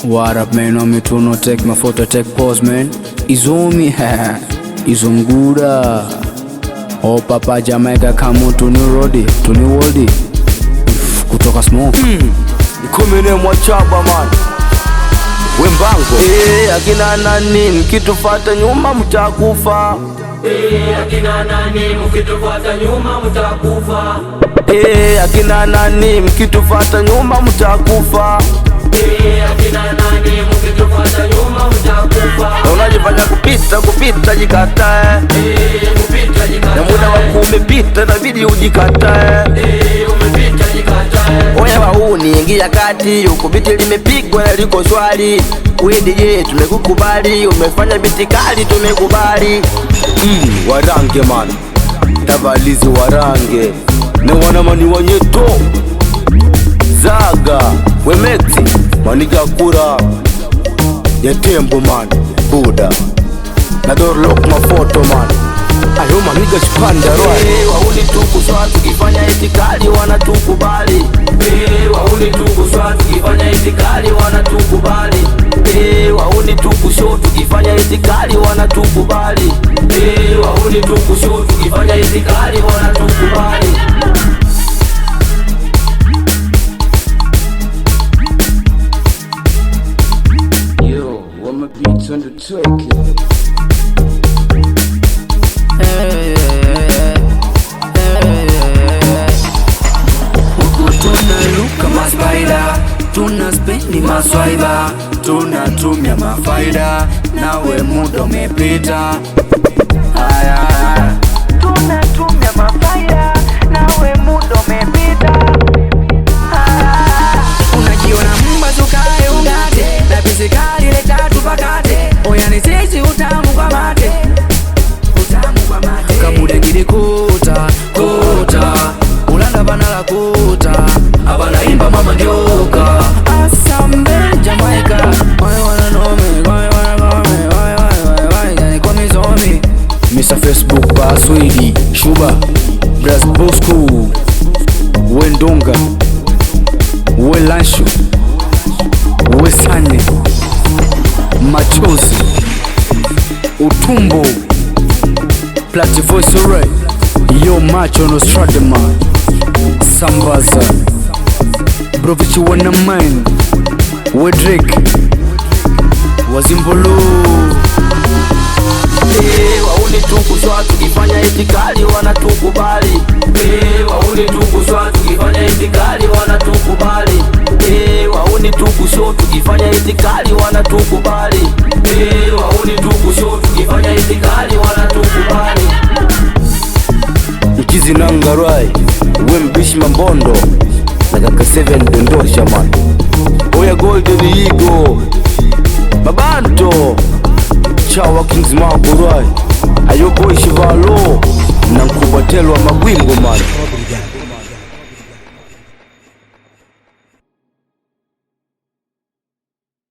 What up, man? On me to no take my photo, take pause, man. Izomi, Izomguda. Oh, Papa Jamaica, come on to new roadie, to new worldie. Kutoka smoke. Nikumine mwachaba man Wembango akina nani mkitufata nyuma mtakufa. Akina nani mkitufata nyuma mtakufa. Akina nani mkitufata nyuma mtakufa. Akina nani mkitufata nyuma mtakufa. Unajifanya kupita jikatae. Kupita jikatae. Na muda wako umepita inabidi ujikatae. Umepita jikatae. Oya wauni ingia kati, uko biti limepigwa na liko swali. We DJ tumekukubali, umefanya biti kali tumekubali. Warange man, tabalizi warange ne wanamani wanyeto Zaga, Wemexi, maniga kura ya tembo man, Buda na dorlock mafoto man. Ayo maniga chipanda roi. Wauni tukuswa tukifanya itikali wanatukubali. Wauni tukuswa tukifanya itikali wanatukubali. Wauni tukusho tukifanya itikali wanatukubali. Wauni tukusho tukifanya itikali wanatukubali. Yo, what my beats on the track? Tunaluka maspider, tunaspendi maswaiba, tunatumia mafaida, nawe muda umepita. Tunatumia mafaida, nawe muda umepita. Unajiona mbazukae ungate, na pisikali leta tupakate. Oya ni sisi utamu kwa mate, utamu kwa mate. Kamude gidi kuta, ulanda banala kuta. Abana imba mama ndioka, Asambe Jamaica. Why wanna know me, why yani kwa mizomi. Mr. Facebook Baswidi, Shuba, Bras Bosco, Wendonga, Welanshu, Wesane, Machozi, Utumbo, Plativoice Ray, Yo Macho no Stradema, Sambaza, Brovichi wana mine, Wedrick, Wazimbolo. Wauni tukuswa tukifanya itikali wanatukubali. Wauni tukuswa tukifanya itikali wanatukubali. Wauni tukusho tukifanya itikali wanatukubali. Wauni tukusho tukifanya itikali wanatukubali. Mchizi nangarai, Wembishi Mambondo na kaka 7 dondosha man. Oya Golden Eagle, Mabanto, Chawa Kings Maburai, Ayo Boy Shivalo na Mkubatelwa Magwingo man.